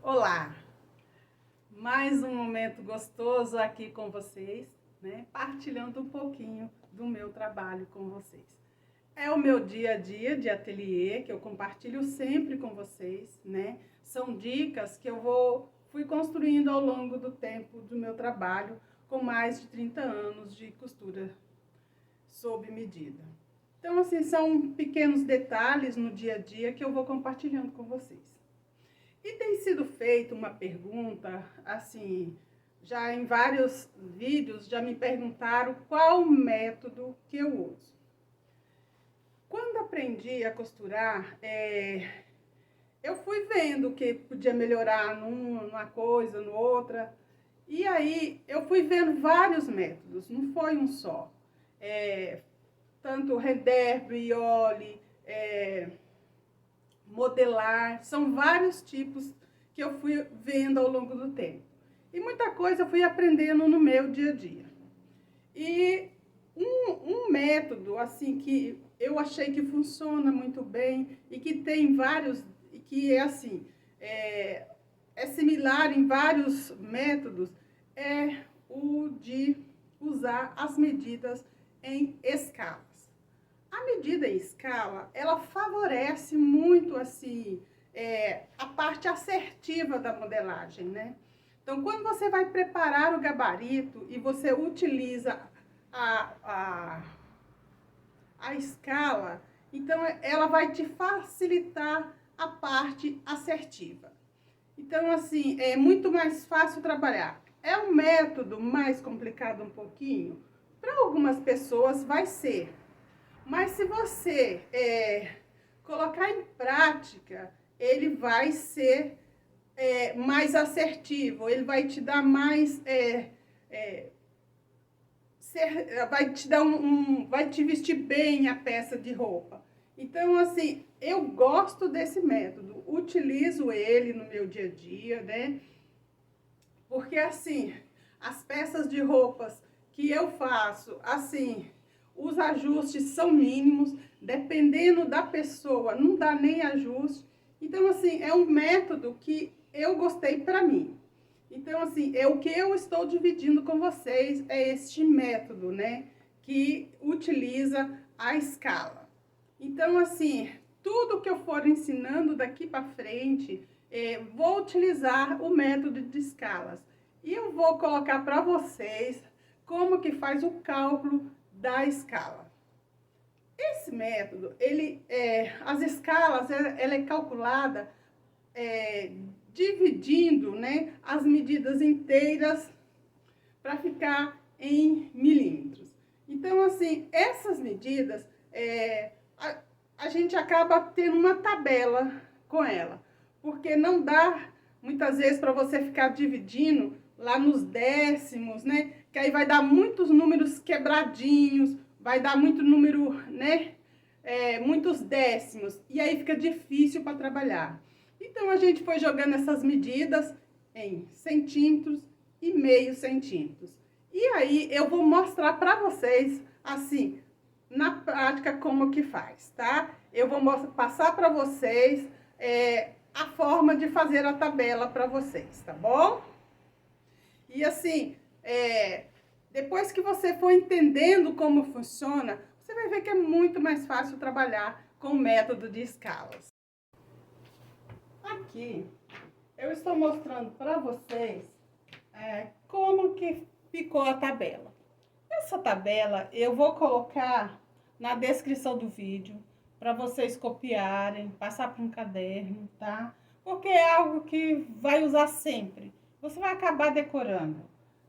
Olá! Mais um momento gostoso aqui com vocês, né? Partilhando um pouquinho do meu trabalho com vocês. É o meu dia a dia de ateliê que eu compartilho sempre com vocês, né? São dicas que eu fui construindo ao longo do tempo do meu trabalho com mais de 30 anos de costura sob medida. Então, assim, são pequenos detalhes no dia a dia que eu vou compartilhando com vocês. E tem sido feita uma pergunta, assim, já em vários vídeos já me perguntaram qual o método que eu uso. Quando aprendi a costurar, eu fui vendo que podia melhorar numa coisa, no outra. E aí eu fui vendo vários métodos, não foi um só. Tanto render, briole, modelar, são vários tipos que eu fui vendo ao longo do tempo. E muita coisa eu fui aprendendo no meu dia a dia. E um método, assim, que eu achei que funciona muito bem e que tem vários, e que é assim, é similar em vários métodos, é o de usar as medidas em escalas. A medida em escala, ela favorece muito, assim, a parte assertiva da modelagem, né? Então, quando você vai preparar o gabarito e você utiliza a escala, então ela vai te facilitar a parte assertiva. Então, assim, é muito mais fácil trabalhar. É um método mais complicado um pouquinho? Para algumas pessoas vai ser. Mas se você colocar em prática, ele vai ser mais assertivo, ele vai te dar mais... vai te dar vai te vestir bem a peça de roupa. Então, assim, eu gosto desse método, utilizo ele no meu dia a dia, né? Porque, assim, as peças de roupas que eu faço, assim, os ajustes são mínimos, dependendo da pessoa, não dá nem ajuste. Então, assim, é um método que eu gostei para mim. Então, assim, o que eu estou dividindo com vocês é este método, né? Que utiliza a escala. Então, assim, tudo que eu for ensinando daqui para frente, vou utilizar o método de escalas. E eu vou colocar para vocês como que faz o cálculo da escala. Esse método, as escalas, ela é calculada dividindo, né, as medidas inteiras para ficar em milímetros. Então, assim, essas medidas, a gente acaba tendo uma tabela com ela, porque não dá, muitas vezes, para você ficar dividindo lá nos décimos, né, que aí vai dar muitos números quebradinhos, vai dar muito número, né, muitos décimos, e aí fica difícil para trabalhar. Então, a gente foi jogando essas medidas em centímetros e meio centímetros. E aí, eu vou mostrar para vocês, assim, na prática, como que faz, tá? Eu vou passar para vocês a forma de fazer a tabela para vocês, tá bom? E assim, depois que você for entendendo como funciona, você vai ver que é muito mais fácil trabalhar com o método de escalas. Aqui, eu estou mostrando para vocês como que ficou a tabela. Essa tabela eu vou colocar na descrição do vídeo para vocês copiarem, passar para um caderno, tá? Porque é algo que vai usar sempre. Você vai acabar decorando.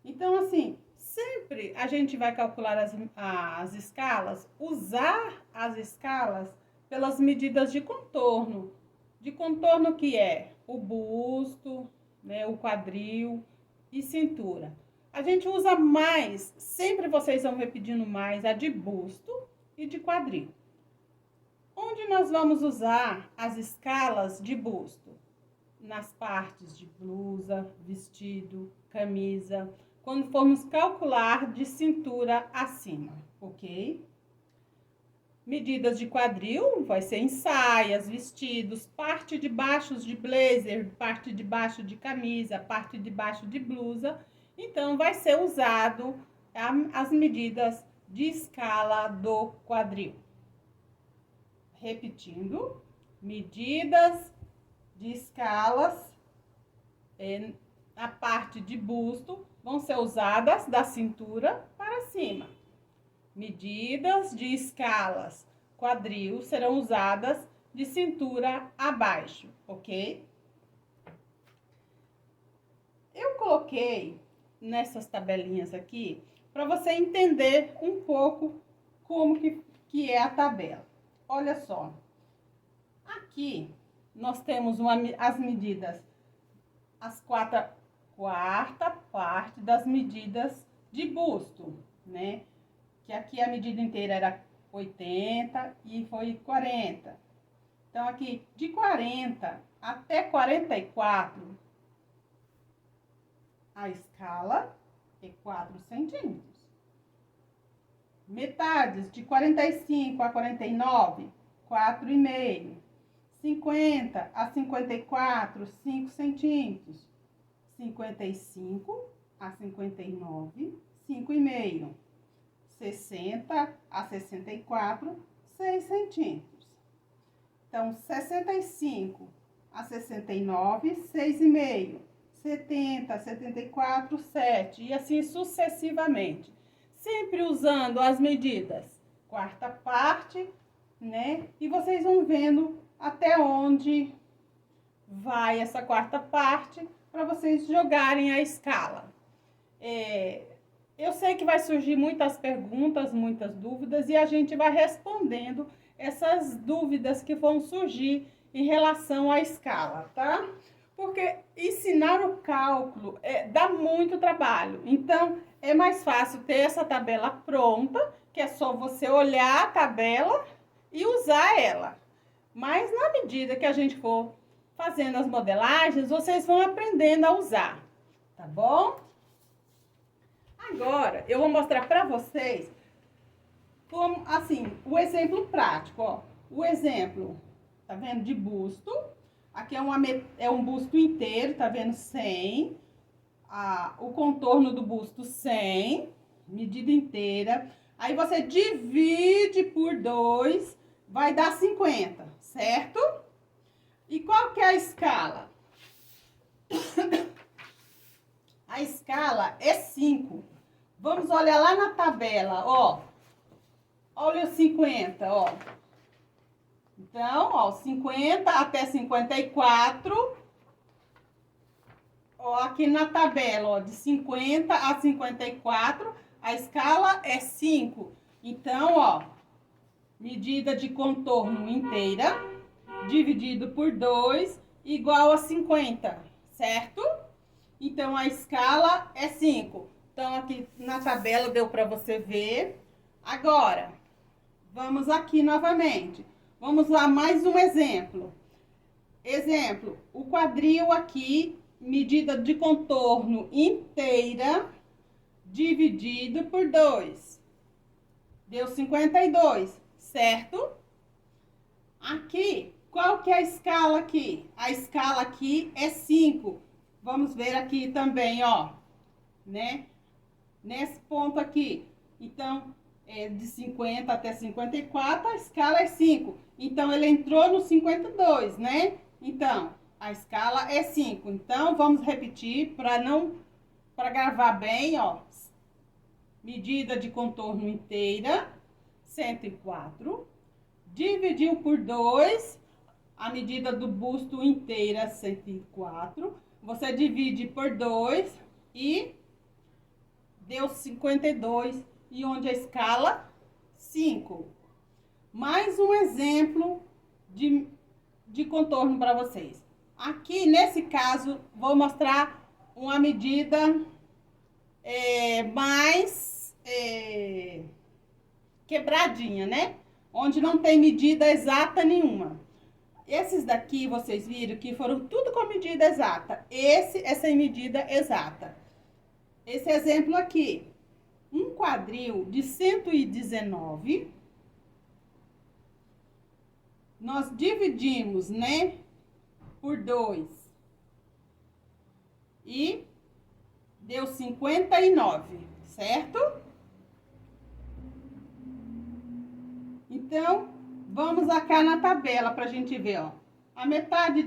Então, assim, sempre a gente vai calcular as escalas, usar as escalas pelas medidas de contorno. De contorno que é o busto, né, o quadril e cintura. A gente usa mais, sempre vocês vão repetindo mais, a de busto e de quadril. Onde nós vamos usar as escalas de busto? Nas partes de blusa, vestido, camisa, quando formos calcular de cintura acima, ok? medidas de quadril, vai ser em saias, vestidos, parte de baixo de blazer, parte de baixo de camisa, parte de baixo de blusa. Então, vai ser usado as medidas de escala do quadril. Repetindo, medidas de escalas na parte de busto vão ser usadas da cintura para cima. Medidas de escalas quadril serão usadas de cintura abaixo, ok? Eu coloquei nessas tabelinhas aqui para você entender um pouco como que é a tabela. Olha só, aqui nós temos as medidas, quarta parte das medidas de busto, né? Que aqui a medida inteira era 80 e foi 40. Então, aqui, de 40 até 44, a escala é 4 centímetros. Metades, de 45 a 49, 4,5. 50 a 54, 5 centímetros. 55 a 59, 5,5. 60 a 64, 6 centímetros. Então, 65 a 69, 6,5. 70 a 74, 7. E assim sucessivamente. Sempre usando as medidas quarta parte, né? E vocês vão vendo até onde vai essa quarta parte para vocês jogarem a escala. Eu sei que vai surgir muitas perguntas, muitas dúvidas, e a gente vai respondendo essas dúvidas que vão surgir em relação à escala, tá? Porque ensinar o cálculo dá muito trabalho. Então, é mais fácil ter essa tabela pronta, que é só você olhar a tabela e usar ela. Mas na medida que a gente for fazendo as modelagens, vocês vão aprendendo a usar, tá bom? Agora, eu vou mostrar para vocês como, assim, o exemplo prático, ó. O exemplo, tá vendo, de busto. Aqui é um busto inteiro, tá vendo, 100. O contorno do busto, 100, medida inteira. Aí, você divide por 2, vai dar 50, certo? E qual que é a escala? A escala é 5. Vamos olhar lá na tabela, ó. Olha o 50, ó. Então, ó, 50 até 54. Ó, aqui na tabela, ó, de 50 a 54, a escala é 5. Então, ó, medida de contorno inteira, dividido por 2, igual a 50, certo? Então, a escala é 5. Então, aqui na tabela deu para você ver. Agora, vamos aqui novamente. Vamos lá, mais um exemplo. Exemplo, o quadril aqui, medida de contorno inteira, dividido por 2. Deu 52, certo? Aqui, qual que é a escala aqui? A escala aqui é 5. Vamos ver aqui também, ó, né? Nesse ponto aqui. Então, de 50 até 54, a escala é 5. Então, ele entrou no 52, né? Então, a escala é 5. Então, vamos repetir para gravar bem, ó. Medida de contorno inteira, 104. Dividiu por 2, a medida do busto inteira, 104. Você divide por 2 e deu 52. E onde a escala? 5. Mais um exemplo de contorno para vocês. Aqui, nesse caso, vou mostrar uma medida mais quebradinha, né? Onde não tem medida exata nenhuma. Esses daqui, vocês viram que foram tudo com medida exata. Essa é sem medida exata. Esse exemplo aqui. Um quadril de 119 nós dividimos, né, por 2 e deu 59, certo? Então, vamos cá na tabela pra gente ver, ó. A metade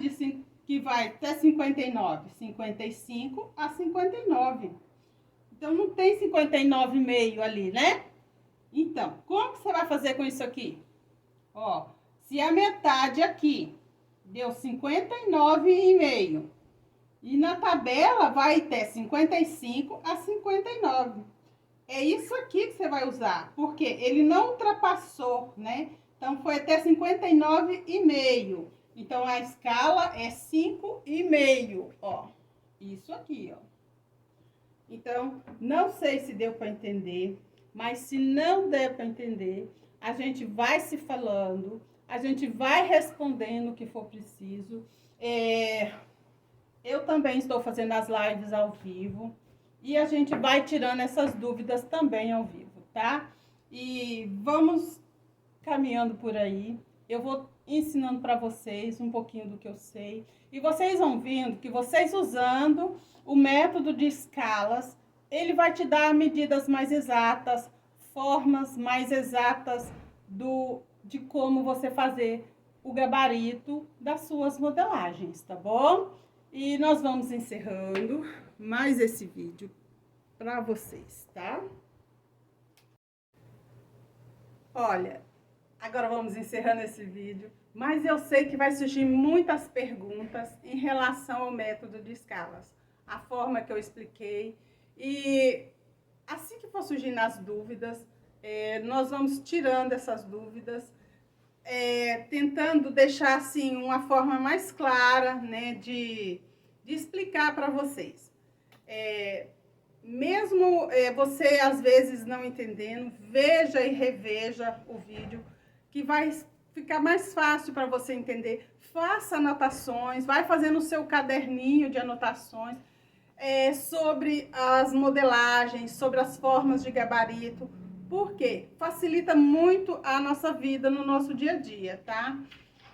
que vai até 59, 55 a 59. Então, não tem 59,5 ali, né? Então, como que você vai fazer com isso aqui? Ó, se a metade aqui deu 59,5 e na tabela vai ter 55 a 59. É isso aqui que você vai usar, porque ele não ultrapassou, né? Então, foi até 59,5. Então, a escala é 5,5, ó. Isso aqui, ó. Então, não sei se deu para entender, mas se não der para entender, a gente vai se falando, a gente vai respondendo o que for preciso. Eu também estou fazendo as lives ao vivo e a gente vai tirando essas dúvidas também ao vivo, tá? E vamos caminhando por aí. Eu vou ensinando para vocês um pouquinho do que eu sei. E vocês vão vendo que vocês usando o método de escalas, ele vai te dar medidas mais exatas, formas mais exatas de como você fazer o gabarito das suas modelagens, tá bom? E nós vamos encerrando mais esse vídeo para vocês, tá? Olha, agora vamos encerrando esse vídeo, mas eu sei que vai surgir muitas perguntas em relação ao método de escalas, a forma que eu expliquei, e assim que for surgindo as dúvidas, nós vamos tirando essas dúvidas, tentando deixar assim uma forma mais clara, né, de explicar para vocês. Mesmo você às vezes não entendendo, veja e reveja o vídeo, que vai ficar mais fácil para você entender. Faça anotações, vai fazendo o seu caderninho de anotações sobre as modelagens, sobre as formas de gabarito, porque facilita muito a nossa vida no nosso dia a dia, tá?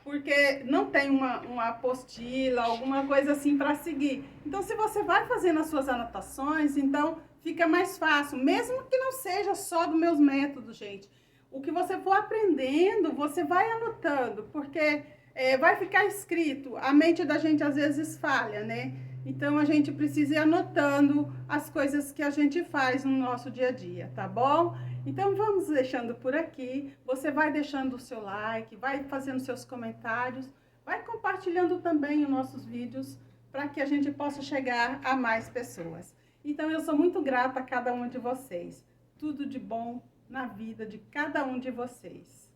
Porque não tem uma apostila, alguma coisa assim para seguir. Então, se você vai fazendo as suas anotações, então fica mais fácil, mesmo que não seja só dos meus métodos, gente. O que você for aprendendo, você vai anotando, porque vai ficar escrito. A mente da gente às vezes falha, né? Então, a gente precisa ir anotando as coisas que a gente faz no nosso dia a dia, tá bom? Então, vamos deixando por aqui. Você vai deixando o seu like, vai fazendo seus comentários, vai compartilhando também os nossos vídeos para que a gente possa chegar a mais pessoas. Então, eu sou muito grata a cada um de vocês. Tudo de bom na vida de cada um de vocês.